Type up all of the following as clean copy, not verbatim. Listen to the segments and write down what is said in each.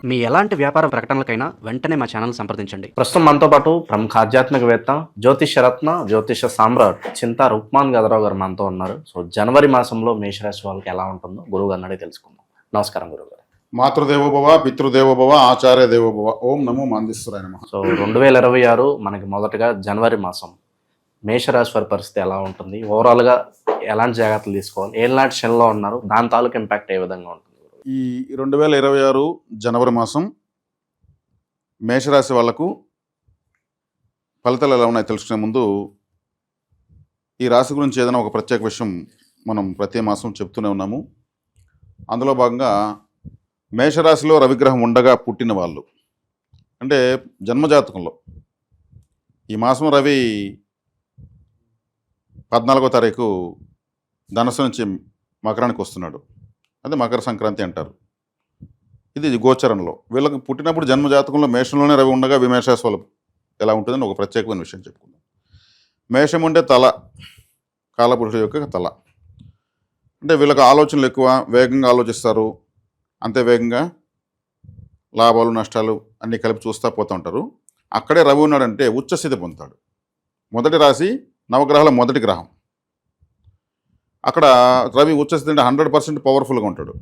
మీ ఎలాంటి వ్యాపార ప్రకటనలకైనా వెంటనే మా ఛానల్ సంప్రదించండి. ప్రస్తుతం మనతో పాటు ప్రముఖ ఆధ్యాత్మికవేత్త జ్యోతిష రత్న జ్యోతిష సామ్రాట్ చింతా రుక్మాన్ గదరావు గారు మనతో ఉన్నారు. సో జనవరి మాసంలో మేషరాశి వాళ్ళకి ఎలా ఉంటుందో గురువు గారిని అడిగి తెలుసుకుందాం. నమస్కారం గురువు గారు. మాతృదేవోభవ పితృదేవోభవ ఆచార్య దేవోభవ ఓం నమో మాందేశ్వరాయ నమః. సో 2026 మనకి మొదటగా జనవరి మాసం మేషరాశి వారి పరిస్థితి ఎలా ఉంటుంది, ఓవరాల్గా ఎలాంటి జాగ్రత్తలు తీసుకోవాలి, ఏళ్ళనాటి శనిలో ఉన్నారు, దాని తాలూకు ఇంపాక్ట్ ఏ విధంగా ఉంటుంది? ఈ 2026 జనవరి మాసం మేషరాశి వాళ్లకు ఫలితాలు ఎలా ఉన్నాయి తెలుసుకునే ముందు ఈ రాశి గురించి ఏదైనా ఒక ప్రత్యేక విషయం మనం ప్రతి మాసం చెప్తూనే ఉన్నాము. అందులో భాగంగా మేషరాశిలో రవిగ్రహం ఉండగా పుట్టిన వాళ్ళు అంటే జన్మజాతకంలో ఈ మాసం రవి 14వ తారీఖు ధనుసు నుంచి మకరానికి వస్తున్నాడు. అదే మకర సంక్రాంతి అంటారు. ఇది గోచరంలో వీళ్ళకి పుట్టినప్పుడు జన్మజాతకంలో మేషంలోనే రవి ఉండగా మేషరాశి వాళ్ళు ఎలా ఉంటుందని ఒక ప్రత్యేకమైన విషయం చెప్పుకుందాం. మేషం అంటే తల, కాలపురుషుడు యొక్క తల. అంటే వీళ్ళకి ఆలోచనలు ఎక్కువ, వేగంగా ఆలోచిస్తారు, అంతే వేగంగా లాభాలు నష్టాలు అన్నీ కలిపి చూస్తూ పోతూ ఉంటారు. అక్కడే రవి ఉన్నాడంటే ఉచ్చస్థితి పొందుతాడు. మొదటి రాశి నవగ్రహాల మొదటి గ్రహం. అక్కడ రవి ఉచ్చస్థితి అంటే 100% పవర్ఫుల్గా ఉంటాడు.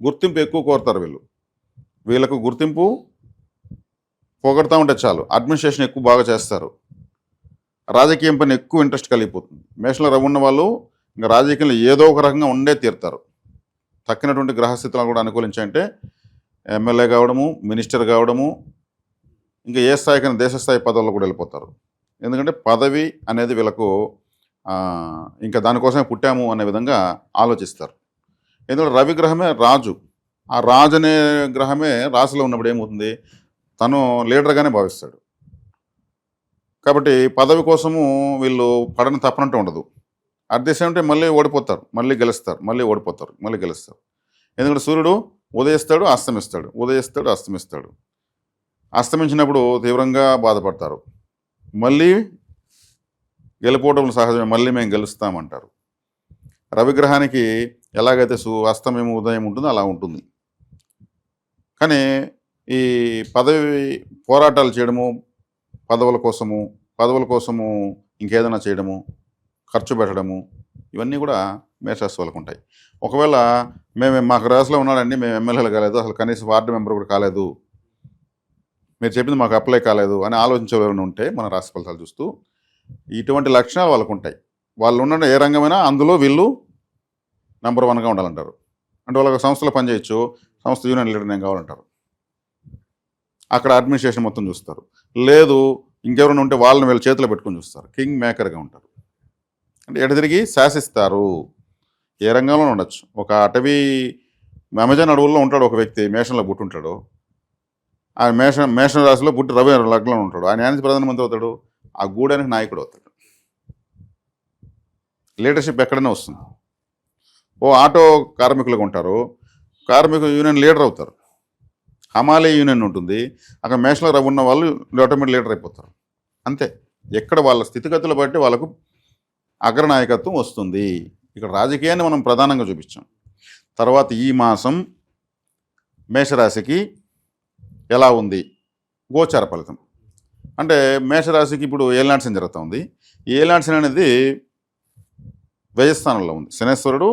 గుర్తింపు ఎక్కువ కోరుతారు వీళ్ళకు గుర్తింపు పొగడుతూ ఉంటే చాలు. అడ్మినిస్ట్రేషన్ ఎక్కువ బాగా చేస్తారు. రాజకీయం పైన ఎక్కువ ఇంట్రెస్ట్ కలిగిపోతుంది. మేషంలో రవి ఉన్న వాళ్ళు ఇంకా రాజకీయంలో ఏదో ఒక రకంగా ఉండే తీరుతారు. తక్కినటువంటి గ్రహస్థితులను కూడా అనుకూలించాయంటే ఎమ్మెల్యే కావడము, మినిస్టర్ కావడము, ఇంకా ఏ స్థాయికైనా దేశ స్థాయి పదవుల్లో కూడా వెళ్ళిపోతారు. ఎందుకంటే పదవి అనేది వీళ్ళకు ఇంకా దానికోసమే పుట్టాము అనే విధంగా ఆలోచిస్తారు. ఎందుకంటే రవి గ్రహమే రాజు. ఆ రాజు అనే గ్రహమే రాశిలో ఉన్నప్పుడు ఏమవుతుంది, తను లీడర్గానే భావిస్తాడు. కాబట్టి పదవి కోసము వీళ్ళు పడని తప్పనంటూ ఉండదు. అట్ ది సేమ్ టైం మళ్ళీ ఓడిపోతారు, మళ్ళీ గెలుస్తారు, మళ్ళీ ఓడిపోతారు, మళ్ళీ గెలుస్తారు. ఎందుకంటే సూర్యుడు ఉదయిస్తాడు, అస్తమిస్తాడు, ఉదయిస్తాడు, అస్తమిస్తాడు. అస్తమించినప్పుడు తీవ్రంగా బాధపడతారు, మళ్ళీ గెలిపోవడం సహజమే, మళ్ళీ మేము గెలుస్తామంటారు. రవిగ్రహానికి ఎలాగైతే అస్తమయం ఉదయం ఉంటుందో అలా ఉంటుంది. కానీ ఈ పదవి పోరాటాలు చేయడము, పదవుల కోసము ఇంకేదైనా చేయడము, ఖర్చు పెట్టడము, ఇవన్నీ కూడా మేషరాశి వాళ్ళకు ఉంటాయి. ఒకవేళ మాకు రాశిలో ఉన్నాడండి, మేము ఎమ్మెల్యేలు కాలేదు, అసలు కనీసం వార్డు మెంబర్ కూడా కాలేదు, మీరు చెప్పింది మాకు అప్లై కాలేదు అని ఆలోచించేవారు ఉంటే మన రాశి ఫలితాలు చూస్తూ ఇటువంటి లక్షణాలు వాళ్ళకు ఉంటాయి. వాళ్ళు ఉన్న ఏ రంగమైనా అందులో వీళ్ళు నెంబర్ 1గా ఉండాలంటారు. అంటే వాళ్ళకి సంస్థలో పనిచేయచ్చు, సంస్థ యూనియన్ లీడర్ నేను కావాలంటారు. అక్కడ అడ్మినిస్ట్రేషన్ మొత్తం చూస్తారు. లేదు ఇంకెవరైనా ఉంటే వాళ్ళని వీళ్ళ చేతిలో పెట్టుకొని చూస్తారు. కింగ్ మేకర్గా ఉంటారు. అంటే ఎటు తిరిగి శాసిస్తారు. ఏ రంగంలో ఉండొచ్చు. ఒక అటవీ అమెజాన్ అడవుల్లో ఉంటాడు ఒక వ్యక్తి, మేషంలో పుట్టుంటాడు. ఆ మేషం రాశిలో పుట్టి రవి లగ్నంలో ఉంటాడు. ఆయన ఆయన ప్రధానమంత్రి అవుతాడు, ఆ గూడానికి నాయకుడు అవుతాడు. లీడర్షిప్ ఎక్కడైనా వస్తుంది. ఆటో కార్మికులుగా ఉంటారు, కార్మిక యూనియన్ లీడర్ అవుతారు. హమాలయ యూనియన్ ఉంటుంది, అక్కడ మేషంలో రవి ఉన్న వాళ్ళు ఆటోమేటిక్ లీడర్ అయిపోతారు. అంతే. ఎక్కడ వాళ్ళ స్థితిగతులు బట్టి వాళ్ళకు అగ్రనాయకత్వం వస్తుంది. ఇక్కడ రాజకీయాన్ని మనం ప్రధానంగా చూపించాం. తర్వాత ఈ మాసం మేషరాశికి ఎలా ఉంది గోచార ఫలితం అంటే మేషరాశికి ఇప్పుడు ఏలినాటి శని జరుగుతూ ఉంది. ఈ ఏలినాటి శని అనేది వ్యయస్థానంలో ఉంది. శనేశ్వరుడు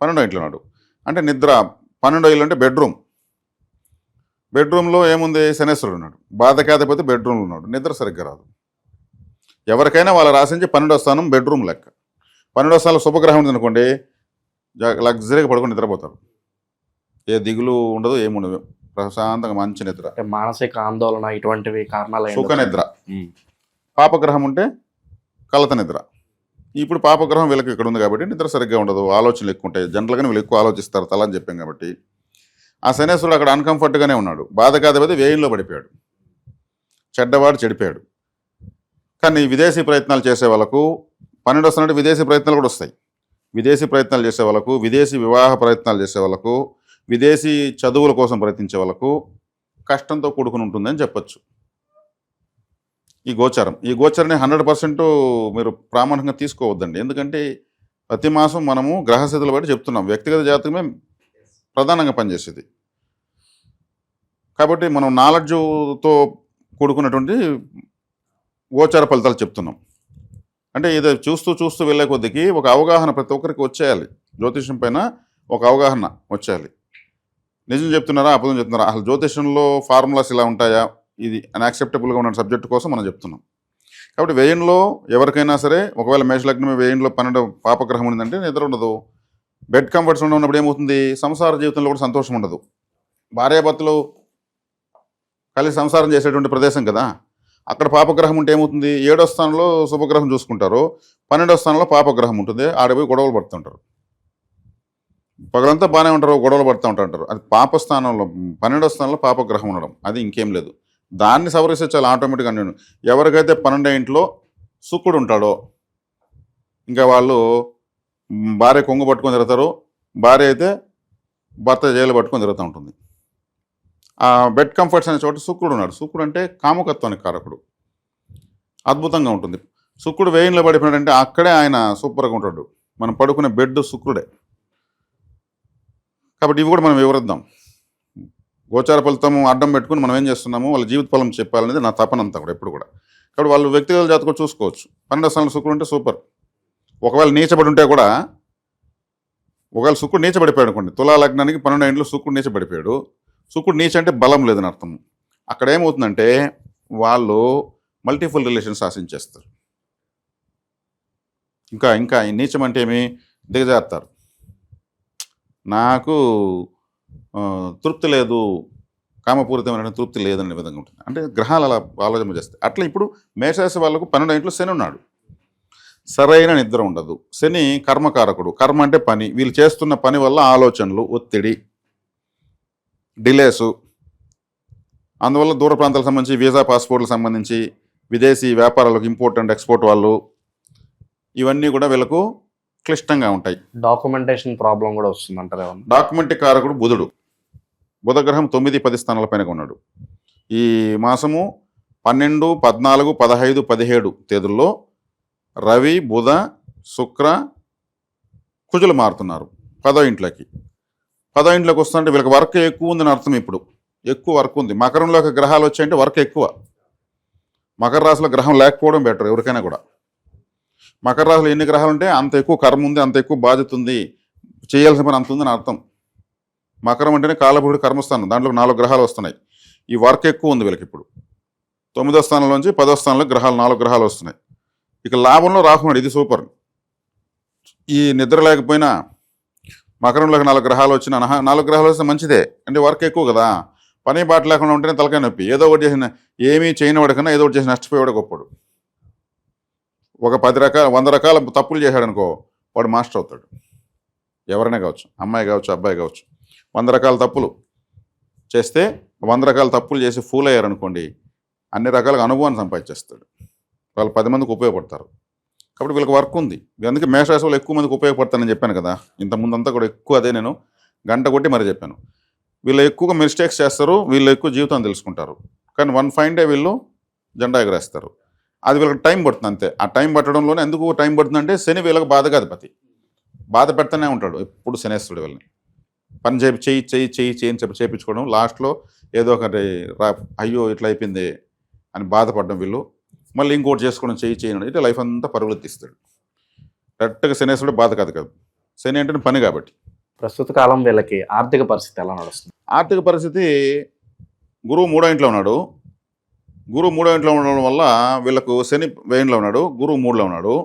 12వ ఇంట్లో ఉన్నాడు. అంటే నిద్ర 12వ ఇల్లు అంటే బెడ్రూమ్లో ఏముంది, శనేశ్వరుడు ఉన్నాడు. బాధకాధిపతి బెడ్రూమ్లో ఉన్నాడు. నిద్ర సరిగ్గా రాదు. ఎవరికైనా వాళ్ళ రాశించి 12వ స్థానం బెడ్రూమ్ లెక్క. 12వ స్థానంలో శుభగ్రహం ఉంది అనుకోండి, లగ్జరీగా పడుకొని నిద్రపోతారు. ఏ దిగులు ఉండదు, ఏముండదు, ప్రశాంతంగా మంచి నిద్ర. మానసిక ఆందోళన ఇటువంటివి కారణాలు. సుఖ నిద్ర. పాపగ్రహం ఉంటే కలత నిద్ర. ఇప్పుడు పాపగ్రహం వీళ్ళకి ఇక్కడ ఉంది కాబట్టి నిద్ర సరిగ్గా ఉండదు, ఆలోచనలు ఎక్కువ ఉంటాయి. జనరల్గానే వీళ్ళు ఎక్కువ ఆలోచిస్తారు తల అని చెప్పాం కాబట్టి. ఆ శనేశ్వరుడు అక్కడ అన్కంఫర్ట్గానే ఉన్నాడు. బాధకాధిపతి వ్యయంలో పడిపోయాడు, చెడ్డవాడు చెడిపోయాడు. కానీ విదేశీ ప్రయత్నాలు చేసే వాళ్ళకు 12 వస్తున్నట్టు విదేశీ ప్రయత్నాలు కూడా వస్తాయి. విదేశీ ప్రయత్నాలు చేసే వాళ్ళకు, విదేశీ వివాహ ప్రయత్నాలు చేసే వాళ్ళకు, విదేశీ చదువుల కోసం ప్రయత్నించే వాళ్ళకు కష్టంతో కూడుకుని ఉంటుందని చెప్పచ్చు. ఈ గోచరాన్ని 100% మీరు ప్రామాణికంగా తీసుకోవద్దండి. ఎందుకంటే ప్రతి మాసం మనము గ్రహస్థితులు బట్టి చెప్తున్నాం. వ్యక్తిగత జాతకమే ప్రధానంగా పనిచేసేది. కాబట్టి మనం నాలెడ్జ్తో కూడుకున్నటువంటి గోచార ఫలితాలు చెప్తున్నాం. అంటే ఇది చూస్తూ చూస్తూ వెళ్ళే కొద్దికి ఒక అవగాహన ప్రతి ఒక్కరికి వచ్చేయాలి. జ్యోతిష్యం పైన ఒక అవగాహన వచ్చేయాలి. నిజం చెప్తున్నారా అబద్ధం చెప్తున్నారా, అసలు జ్యోతిష్యంలో ఫార్ములాస్ ఇలా ఉంటాయా, ఇది అన్యాక్సెప్టబుల్గా ఉన్న సబ్జెక్ట్ కోసం మనం చెప్తున్నాం. కాబట్టి వ్యయంలో ఎవరికైనా సరే ఒకవేళ మేషలగ్నం వ్యయంలో 12 పాపగ్రహం ఉందంటే నిద్ర ఉండదు, బెడ్ కంఫర్ట్స్ ఉన్నప్పుడు ఏమవుతుంది, సంసార జీవితంలో కూడా సంతోషం ఉండదు. భార్యాభర్తలు కలిసి సంసారం చేసేటువంటి ప్రదేశం కదా, అక్కడ పాపగ్రహం ఉంటే ఏమవుతుంది, 7వ స్థానంలో శుభగ్రహం చూసుకుంటారు, 12వ స్థానంలో పాపగ్రహం ఉంటుంది, ఆడపోయి గొడవలు పడుతుంటారు. పగలంతా బాగానే ఉంటారు, గొడవలు పడుతూ ఉంటారు. అది పాప స్థానంలో 12వ స్థానంలో పాపగ్రహం ఉండడం, అది ఇంకేం లేదు. దాన్ని సవరిస్తే చాలా ఆటోమేటిక్గా నేను ఎవరికైతే 12వ ఇంట్లో శుక్రుడు ఉంటాడో ఇంకా వాళ్ళు భార్య కొంగు పట్టుకొని తిరుగుతారు, భార్య అయితే భర్త జైలు పట్టుకొని తిరుగుతూ ఉంటుంది. ఆ బెడ్ కంఫర్ట్స్ అనే చోట శుక్రుడు ఉన్నాడు. శుక్రుడు అంటే కాముకత్వానికి కారకుడు, అద్భుతంగా ఉంటుంది. శుక్రుడు వేయంలో పడిపోయినాడంటే అక్కడే ఆయన సూపర్గా ఉంటాడు. మనం పడుకునే బెడ్ శుక్రుడే. కాబట్టి ఇవి కూడా మనం వివరిద్దాం. గోచార ఫలితము అడ్డం పెట్టుకుని మనం ఏం చేస్తున్నాము, వాళ్ళ జీవిత ఫలం చెప్పాలనేది నా తపన అంతా కూడా ఎప్పుడు కూడా. కాబట్టి వాళ్ళు వ్యక్తిగత జాతకం చూసుకోవచ్చు. 12వ స్థానంలో శుక్రుడు ఉంటే సూపర్. ఒకవేళ నీచబడి ఉంటే కూడా, ఒకవేళ శుక్రుడు నీచబడిపోయాడు అనుకోండి, తులా లగ్నానికి 12వ ఇంట్లో శుక్రుడు నీచబడిపోయాడు. శుక్రుడు నీచ అంటే బలం లేదని అర్థం. అక్కడ ఏమవుతుందంటే వాళ్ళు మల్టిపుల్ రిలేషన్స్ ఆశించేస్తారు. ఇంకా ఇంకా నీచం అంటే ఏమి, దిగజారుతారు. నాకు తృప్తి లేదు, కామపూరితమైన తృప్తి లేదనే విధంగా ఉంటుంది. అంటే గ్రహాలు అలా ఆలోచన చేస్తాయి. అట్లా ఇప్పుడు మేషరాశి వాళ్ళకు 12వ ఇంట్లో శని ఉన్నాడు, సరైన నిద్ర ఉండదు. శని కర్మకారకుడు, కర్మ అంటే పని. వీళ్ళు చేస్తున్న పని వల్ల ఆలోచనలు, ఒత్తిడి, డిలేసు, అందువల్ల దూర ప్రాంతాలకు సంబంధించి వీసా పాస్పోర్ట్లకు సంబంధించి విదేశీ వ్యాపారాలకు ఇంపోర్ట్ అండ్ ఎక్స్పోర్ట్ వాళ్ళు, ఇవన్నీ కూడా వీళ్ళకు క్లిష్టంగా ఉంటాయి. డాక్యుమెంటేషన్ ప్రాబ్లం కూడా వస్తుంది అంటారు. డాక్యుమెంట్ కారకుడు బుధుడు, బుధగ్రహం 9, 10 స్థానాల పైన ఉన్నాడు. ఈ మాసము 12, 14, 15, 17 తేదీల్లో రవి, బుధ, శుక్ర, కుజులు మారుతున్నారు 10వ ఇంట్లోకి. 10వ ఇంట్లోకి వస్తుంటే వీళ్ళకి వర్క్ ఎక్కువ ఉందని అర్థం. ఇప్పుడు ఎక్కువ వర్క్ ఉంది. మకరంలోకి గ్రహాలు వచ్చాయంటే వర్క్ ఎక్కువ. మకర రాశిలో గ్రహం లేకపోవడం బెటర్ ఎవరికైనా కూడా. మకర రాశిలో ఎన్ని గ్రహాలు ఉంటే అంత ఎక్కువ కర్మ ఉంది, అంత ఎక్కువ బాధ్యత ఉంది, చేయాల్సిన పని అంత ఉందని అర్థం. మకరం అంటేనే కాలభూడి కర్మస్థానం, దాంట్లో 4 గ్రహాలు వస్తున్నాయి. ఈ వర్క్ ఎక్కువ ఉంది వీళ్ళకి. ఇప్పుడు 9వ స్థానంలోంచి 10వ స్థానంలో గ్రహాలు 4 గ్రహాలు వస్తున్నాయి. ఇక లాభంలో రాకున్నాడు, ఇది సూపర్. ఈ నిద్ర లేకపోయినా మకరంలోకి 4 గ్రహాలు వచ్చినా, 4 గ్రహాలు వస్తే మంచిదే. అంటే వర్క్ ఎక్కువ కదా, పని బాట లేకుండా ఉంటేనే తలకాయ నొప్పి. ఏదో ఒకటి చేసిన, ఏమీ చేయని వాడికన్నా ఏదో ఒకటి చేసి నష్టపోయేవాడు గొప్పడు. ఒక 100 రకాల తప్పులు చేశాడనుకో, వాడు మాస్టర్ అవుతాడు. ఎవరైనా కావచ్చు, అమ్మాయి కావచ్చు, అబ్బాయి కావచ్చు. 100 రకాల తప్పులు చేస్తే 100 రకాల తప్పులు చేసి ఫూల్ అయ్యారనుకోండి, అన్ని రకాలుగా అనుభవాన్ని సంపాదించేస్తాడు. వాళ్ళు 10 మందికి ఉపయోగపడతారు. కాబట్టి వీళ్ళకి వర్క్ ఉంది. అందుకే మేషరాశి వాళ్ళు ఎక్కువ మందికి ఉపయోగపడతానని చెప్పాను కదా. ఇంతకుముందంతా కూడా ఎక్కువ అదే నేను గంట కొట్టి మరి చెప్పాను. వీళ్ళు ఎక్కువగా మిస్టేక్స్ చేస్తారు, వీళ్ళు ఎక్కువ జీవితం తెలుసుకుంటారు. కానీ వన్ ఫైన్ డే వీళ్ళు జెండా ఎగరేస్తారు. అది వీళ్ళకి టైం పడుతుంది అంతే. ఆ టైం పట్టడంలోనే ఎందుకు టైం పడుతుందంటే శని వీళ్ళకి బాధకాధిపతి, బాధ పెడతానే ఉంటాడు ఎప్పుడు శనేశ్వరుడు. వీళ్ళని పని చెయ్యి అని చెప్పి చేయించుకోవడం, లాస్ట్లో ఏదో ఒకటి అయ్యో ఇట్లా అయిపోయింది అని బాధపడడం, వీళ్ళు మళ్ళీ ఇంకోటి చేసుకోవడం, చేయడం, ఇట్లా లైఫ్ అంతా పరుగులు తీస్తాడు. కరెక్ట్గా శనేశ్వరుడు బాధ కాదు. శని అంటే పని కాబట్టి. ప్రస్తుత కాలం వీళ్ళకి ఆర్థిక పరిస్థితి ఎలా నడుస్తుంది? ఆర్థిక పరిస్థితి, గురువు 3వ ఇంట్లో ఉన్నాడు. గురువు 3వ ఇంట్లో ఉండడం వల్ల వీళ్ళకు శని వ్యయంలో ఉన్నాడు, గురువు 3లో ఉన్నాడు.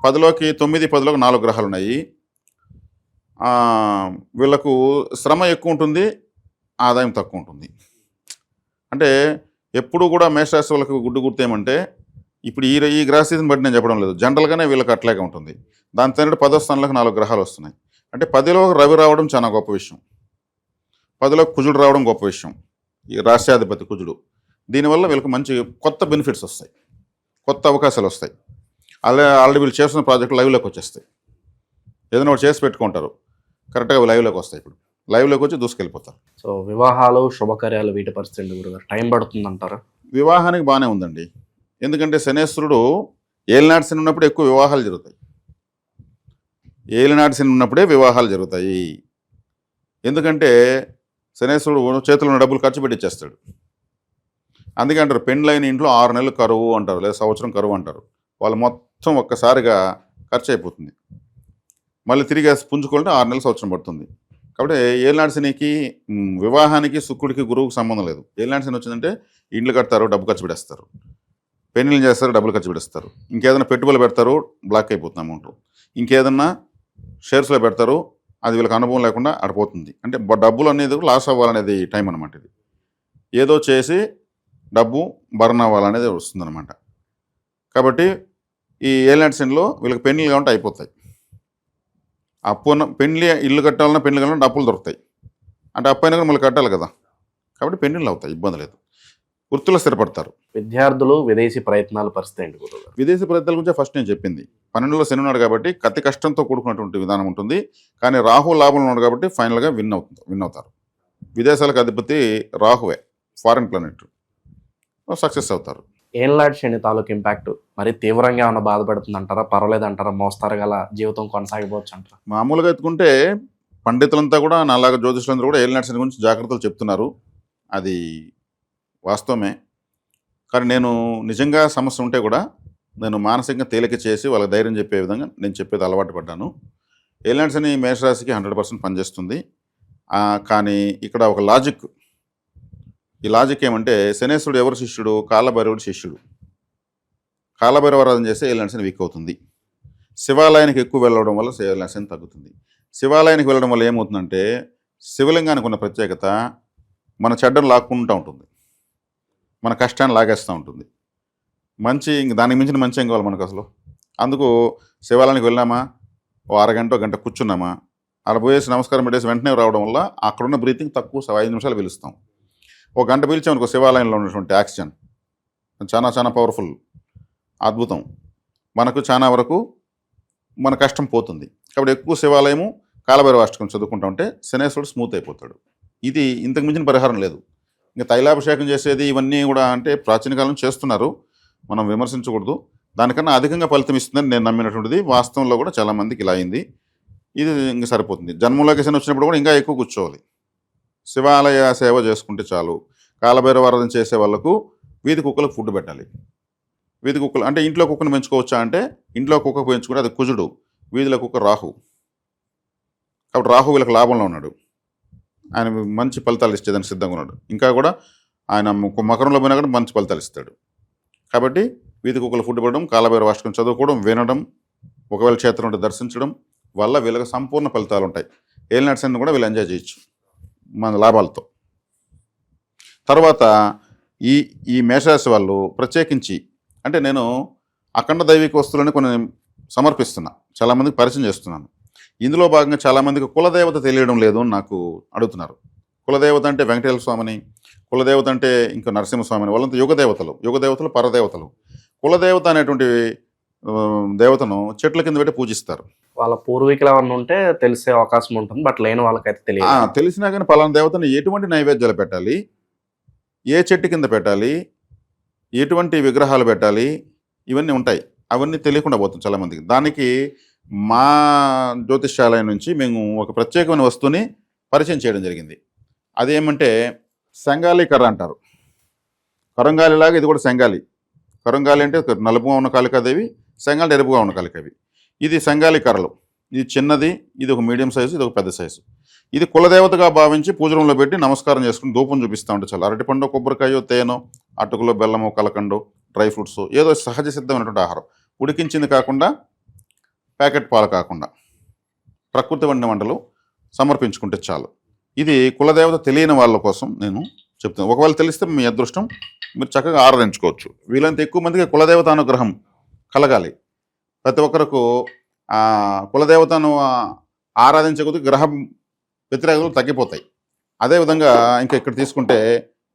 10లోకి 9, 10లోకి 4 గ్రహాలు ఉన్నాయి. వీళ్ళకు శ్రమ ఎక్కువ ఉంటుంది, ఆదాయం తక్కువ ఉంటుంది. అంటే ఎప్పుడు కూడా మేషరాశి వాళ్ళకి గుడ్డు గుర్తు ఏమంటే, ఇప్పుడు ఈ గ్రహస్థితిని బట్టి నేను చెప్పడం లేదు, జనరల్గానే వీళ్ళకి అట్లాగే ఉంటుంది. దాని తగ్గట్టు 10వ స్థానంలోకి 4 గ్రహాలు వస్తున్నాయి. అంటే 10లో రవి రావడం చాలా గొప్ప విషయం, 10లో కుజుడు రావడం గొప్ప విషయం. ఈ రాష్ట్రాధిపతి కుజుడు, దీనివల్ల వీళ్ళకి మంచి కొత్త బెనిఫిట్స్ వస్తాయి, కొత్త అవకాశాలు వస్తాయి. ఆల్రెడీ వీళ్ళు చేస్తున్న ప్రాజెక్టులు లైవ్లోకి వచ్చేస్తాయి. ఏదైనా ఒకటి చేసి పెట్టుకుంటారు, కరెక్ట్గా లైవ్లోకి వస్తాయి. ఇప్పుడు లైవ్లోకి వచ్చి దూసుకెళ్ళిపోతారు. సో వివాహాలు, శుభకార్యాలు, వీటి పరిస్థితి గురుగారు టైం పడుతుంది అంటారా? వివాహానికి బాగానే ఉందండి. ఎందుకంటే శనేశ్వరుడు ఏలినాటి శని ఉన్నప్పుడు ఎక్కువ వివాహాలు జరుగుతాయి. ఏలినాటి శని ఉన్నప్పుడే వివాహాలు జరుగుతాయి. ఎందుకంటే శనేశ్వరుడు చేతిలో ఉన్న డబ్బులు ఖర్చు పెట్టిచ్చేస్తాడు. అందుకే అంటారు పెండ్లైన ఇంట్లో 6 నెలలు కరువు అంటారు, లేదా సంవత్సరం కరువు అంటారు. వాళ్ళు మొత్తం ఒక్కసారిగా ఖర్చు అయిపోతుంది. మళ్ళీ తిరిగి పుంజుకుంటే 6 నెలలు సంవత్సరం పడుతుంది. కాబట్టి ఏలినాటి శనికి వివాహానికి శుక్రుడికి గురువుకి సంబంధం లేదు. ఏలినాటి శని వచ్చిందంటే ఇండ్లు కడతారు, డబ్బు ఖర్చు పెడేస్తారు, పెళ్లిళ్ళు చేస్తారు, డబ్బులు ఖర్చు పెడేస్తారు, ఇంకేదైనా పెట్టుబడులు పెడతారు, బ్లాక్ అయిపోతుంది అమౌంట్, ఇంకేదన్నా షేర్స్లో పెడతారు, అది వీళ్ళకి అనుభవం లేకుండా అడిపోతుంది. అంటే డబ్బులు అనేది లాస్ అవ్వాలనేది టైం అనమాట. ఇది ఏదో చేసి డబ్బు బర్న్ అవ్వాలనేది వస్తుందన్నమాట. కాబట్టి ఈ ఏలినాటి శనిలో వీళ్ళకి పెళ్లిళ్ళు కావాలంటే అయిపోతాయి. పెళ్లి ఇల్లు కట్టాలన్నా పెళ్లి కావాలన్నా డబ్బులు దొరుకుతాయి. అంటే అప్పు అయినా కూడా మళ్ళీ కట్టాలి కదా. కాబట్టి పెళ్లిళ్ళు అవుతాయి, ఇబ్బంది లేదు. వృత్తిలో స్థిరపడతారు. విద్యార్థులు విదేశీ ప్రయత్నాల పరిస్థితి ఏంటి గురువుగారు? విదేశీ ప్రయత్నాల గురించి ఫస్ట్ నేను చెప్పింది. 12లో శని ఉన్నాడు కాబట్టి అతి కష్టంతో కూడుకున్నటువంటి విధానం ఉంటుంది. కానీ రాహు లాభంలో ఉన్నాడు కాబట్టి ఫైనల్గా విన్ అవుతారు. విదేశాలకు అధిపతి రాహువే, ఫారిన్ ప్లానెట్, సక్సెస్ అవుతారు. ఏలినాటి శని తాలూకు ఇంపాక్ట్ మరి తీవ్రంగా ఏమైనా బాధపడుతుంది అంటారా, పర్వాలేదు అంటారా, మోస్తారు గల జీవితం కొనసాగిపోవచ్చు అంటారా? మామూలుగా ఎత్తుకుంటే పండితులంతా కూడా నాలాగా జ్యోతిష్యులందరూ కూడా ఏలినాటి శని గురించి జాగ్రత్తలు చెప్తున్నారు. అది వాస్తవమే. కానీ నేను నిజంగా సమస్య ఉంటే కూడా నేను మానసికంగా తేలిక చేసి వాళ్ళకి ధైర్యం చెప్పే విధంగా నేను చెప్పేది అలవాటు పడ్డాను. ఏలినాటి శని మేషరాశికి 100% పనిచేస్తుంది. కానీ ఇక్కడ ఒక లాజిక్, ఈ లాజిక్ ఏమంటే శనేశ్వరుడు ఎవరు శిష్యుడు? కాలభైరవుడు శిష్యుడు. కాలభైరవారాధన చేస్తే ఏలినాటి శని వీక్ అవుతుంది. శివాలయానికి ఎక్కువ వెళ్ళడం వల్ల ఏలినాటి శని తగ్గుతుంది. శివాలయానికి వెళ్ళడం వల్ల ఏమవుతుందంటే శివలింగానికి ఉన్న ప్రత్యేకత మన చెడ్డను లాక్కుంటూ ఉంటుంది, మన కష్టాన్ని లాగేస్తూ ఉంటుంది. ఇంక దానికి మించిన మంచి ఏం కావాలి మనకు అసలు? అందుకు శివాలయానికి వెళ్ళామా, ఓ అరగంట గంట కూర్చున్నామా, అలా పోయేసి నమస్కారం పెట్టేసి వెంటనే రావడం వల్ల అక్కడున్న బ్రీతింగ్ తక్కువ 5 నిమిషాలు పిలుస్తాం. ఒక గంట పిలిచామనుకో శివాలయంలో ఉన్నటువంటి ఆక్సిజన్ చాలా చాలా పవర్ఫుల్, అద్భుతం. మనకు చాలా వరకు మన కష్టం పోతుంది. కాబట్టి ఎక్కువ శివాలయము కాలభైరవ అష్టకం చదువుకుంటా ఉంటే శనేశ్వరుడు స్మూత్ అయిపోతాడు. ఇది ఇంతకు మించిన పరిహారం లేదు. ఇంకా తైలాభిషేకం చేసేది ఇవన్నీ కూడా అంటే ప్రాచీన కాలం చేస్తున్నారు, మనం విమర్శించకూడదు. దానికన్నా అధికంగా ఫలితం ఇస్తుందని నేను నమ్మినటువంటిది. వాస్తవంలో కూడా చాలామందికి ఇలా అయింది. ఇది ఇంకా సరిపోతుంది. జన్మంలోకి శని వచ్చినప్పుడు కూడా ఇంకా ఎక్కువ కూర్చోవాలి, శివాలయ సేవ చేసుకుంటే చాలు. కాలభైరవారాధన చేసే వాళ్ళకు వీధి కుక్కలకు ఫుడ్ పెట్టాలి. వీధి కుక్కలు అంటే ఇంట్లో కుక్కను పెంచుకోవచ్చా అంటే ఇంట్లో కుక్క పెంచుకుంటే అది కుజుడు, వీధిలో కుక్క రాహు. కాబట్టి రాహు వీళ్ళకి లాభంలో ఉన్నాడు, ఆయన మంచి ఫలితాలు ఇచ్చేదానికి సిద్ధంగా ఉన్నాడు. ఇంకా కూడా ఆయన మకరంలో పోయినా కూడా మంచి ఫలితాలు ఇస్తాడు. కాబట్టి వీధి కుక్కలు ఫుడ్ పెట్టడం, కాలభైరవ అష్టకం చదువుకోవడం, వినడం, ఒకవేళ క్షేత్రం ఉంటే దర్శించడం వల్ల వీళ్ళకి సంపూర్ణ ఫలితాలు ఉంటాయి. ఏలినాటి శని కూడా వీళ్ళు ఎంజాయ్ చేయొచ్చు మన లాభాలతో. తర్వాత ఈ మేషరాశి వాళ్ళు ప్రత్యేకించి అంటే నేను అఖండ దైవిక వస్తువులని కొన్ని సమర్పిస్తున్నా, చాలామందికి పరిచయం చేస్తున్నాను. ఇందులో భాగంగా చాలామందికి కులదేవత తెలియడం లేదు అని నాకు అడుగుతున్నారు. కులదేవత అంటే వెంకటేశ్వర స్వామిని, కులదేవత అంటే ఇంకా నరసింహస్వామిని, వాళ్ళంతా యుగదేవతలు పరదేవతలు. కులదేవత అనేటువంటి దేవతను చెట్ల కింద పెట్టి పూజిస్తారు. వాళ్ళ పూర్వీకులు ఏమన్నా ఉంటే తెలిసే అవకాశం ఉంటుంది, బట్ లేని వాళ్ళకైతే తెలియదు. తెలిసినా కానీ పలానా దేవతను ఎటువంటి నైవేద్యాలు పెట్టాలి, ఏ చెట్టు కింద పెట్టాలి, ఎటువంటి విగ్రహాలు పెట్టాలి, ఇవన్నీ ఉంటాయి. అవన్నీ తెలియకుండా పోతుంది చాలామందికి. దానికి మా జ్యోతిష్యాలయం నుంచి మేము ఒక ప్రత్యేకమైన వస్తువుని పరిచయం చేయడం జరిగింది. అదేమంటే సంగాలి కర్ర అంటారు. కరంగాలిలాగా ఇది కూడా సంగాలి. కరంగాలి అంటే నలుపుగా ఉన్న కాళికాదేవి, సంగాలి ఎరుపుగా ఉన్న కాళికవి. ఇది సంగాలి కర్రలు. ఇది చిన్నది, ఇది ఒక మీడియం సైజు, ఇది ఒక పెద్ద సైజు. ఇది కులదేవతగా భావించి పూజరంలో పెట్టి నమస్కారం చేసుకుని ధూపం చూపిస్తూ ఉంటే చాలా అరటిపండు, కొబ్బరికాయో, తేనో, అటుకులో బెల్లము, కలకండు, డ్రై ఫ్రూట్స్, ఏదో సహజ సిద్ధమైనటువంటి ఆహారం, ఉడికించింది కాకుండా, ప్యాకెట్ పాలు కాకుండా, ప్రకృతి వంటలు సమర్పించుకుంటే చాలు. ఇది కులదేవత తెలియని వాళ్ళ కోసం నేను చెప్తాను. ఒకవేళ తెలిస్తే మీ అదృష్టం, మీరు చక్కగా ఆరాధించుకోవచ్చు. వీళ్ళంత ఎక్కువ మందికి కులదేవత అనుగ్రహం కలగాలి. ప్రతి ఒక్కరికి కులదేవతను ఆరాధించే కొద్ది గ్రహం వ్యతిరేకతలు తగ్గిపోతాయి. అదేవిధంగా ఇంకా ఇక్కడ తీసుకుంటే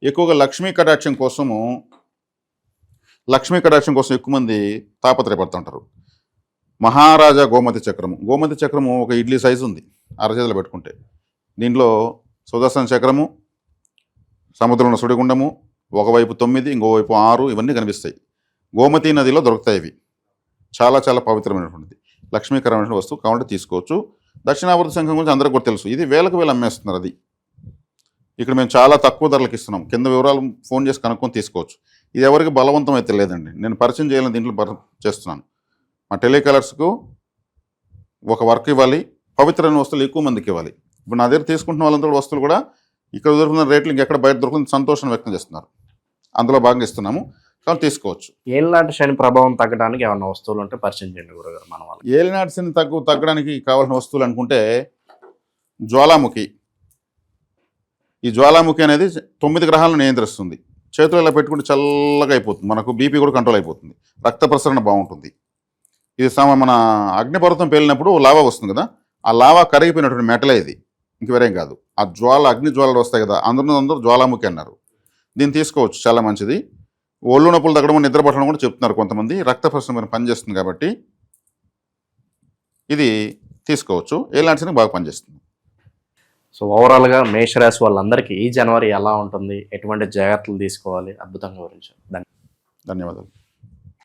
ఎక్కువగా లక్ష్మీ కటాక్షం కోసం ఎక్కువ మంది తాపత్రయపడుతుంటారు. మహారాజా గోమతి చక్రము ఒక ఇడ్లీ సైజు ఉంది, అరచేతిలో పెట్టుకుంటే. దీంట్లో సుదర్శన చక్రము, సముద్రంలో సుడిగుండము, ఒకవైపు 9, ఇంకోవైపు 6 ఇవన్నీ కనిపిస్తాయి. గోమతి నదిలో దొరుకుతాయి. ఇవి చాలా చాలా పవిత్రమైనటువంటిది, లక్ష్మీకరమైన వస్తువు కాబట్టి తీసుకోవచ్చు. దక్షిణావర్తి సంఘం గురించి అందరికీ కూడా తెలుసు. ఇది వేలకు వేలు అమ్మేస్తున్నారు. అది ఇక్కడ మేము చాలా తక్కువ ధరలకు ఇస్తున్నాం. కింద వివరాలు ఫోన్ చేసి కనుక్కొని తీసుకోవచ్చు. ఇది ఎవరికి బలవంతం అయితే లేదండి, నేను పరిచయం చేయాలని దీంట్లో చేస్తున్నాను. మా టెలికాలర్స్కు ఒక వర్క్ ఇవ్వాలి, పవిత్రమైన వస్తువులు ఎక్కువ మందికి ఇవ్వాలి. ఇప్పుడు నా దగ్గర తీసుకుంటున్న వాళ్ళంతా వస్తువులు కూడా ఇక్కడ దొరుకుతున్న రేట్లు ఇంకెక్కడ బయట దొరుకుతుంది సంతోషం వ్యక్తం చేస్తున్నారు. అందులో భాగంగా ఇస్తున్నాము, కాబట్టి తీసుకోవచ్చు. ఏళ్ళనాటి శని ప్రభావం తగ్గడానికి ఏమన్నా వస్తువులు ఉంటే పరిచయం చేయండి గురుగారు మన వాళ్ళు. ఏలినాటి శని తగ్గడానికి కావాల్సిన వస్తువులు అనుకుంటే జ్వాలాముఖి. ఈ జ్వాలాముఖి అనేది 9 గ్రహాలను నియంత్రిస్తుంది. చేతులు ఇలా పెట్టుకుంటే చల్లగా అయిపోతుంది, మనకు బీపీ కూడా కంట్రోల్ అయిపోతుంది, రక్త ప్రసరణ బాగుంటుంది. ఇది మన అగ్నిపర్వతం పేలినప్పుడు లావా వస్తుంది కదా, ఆ లావా కరిగిపోయినటువంటి మెటలే ఇది, ఇంక వేరేం కాదు. ఆ అగ్ని జ్వాలలు వస్తాయి కదా, అందరూ జ్వాలాముఖి అన్నారు. దీన్ని తీసుకోవచ్చు, చాలా మంచిది. ఒళ్ళు నొప్పులు తగ్గడం, నిద్ర పట్టడం కూడా చెప్తున్నారు కొంతమంది. రక్త ప్రసరణ మీద పనిచేస్తుంది కాబట్టి ఇది తీసుకోవచ్చు. ఏలాంటి శనికి బాగా పనిచేస్తుంది. సో ఓవరాల్గా మేషరాశి వాళ్ళందరికీ ఈ జనవరి ఎలా ఉంటుంది, ఎటువంటి జాగ్రత్తలు తీసుకోవాలి, అద్భుతంగా వివరించారు. ధన్యవాదాలు.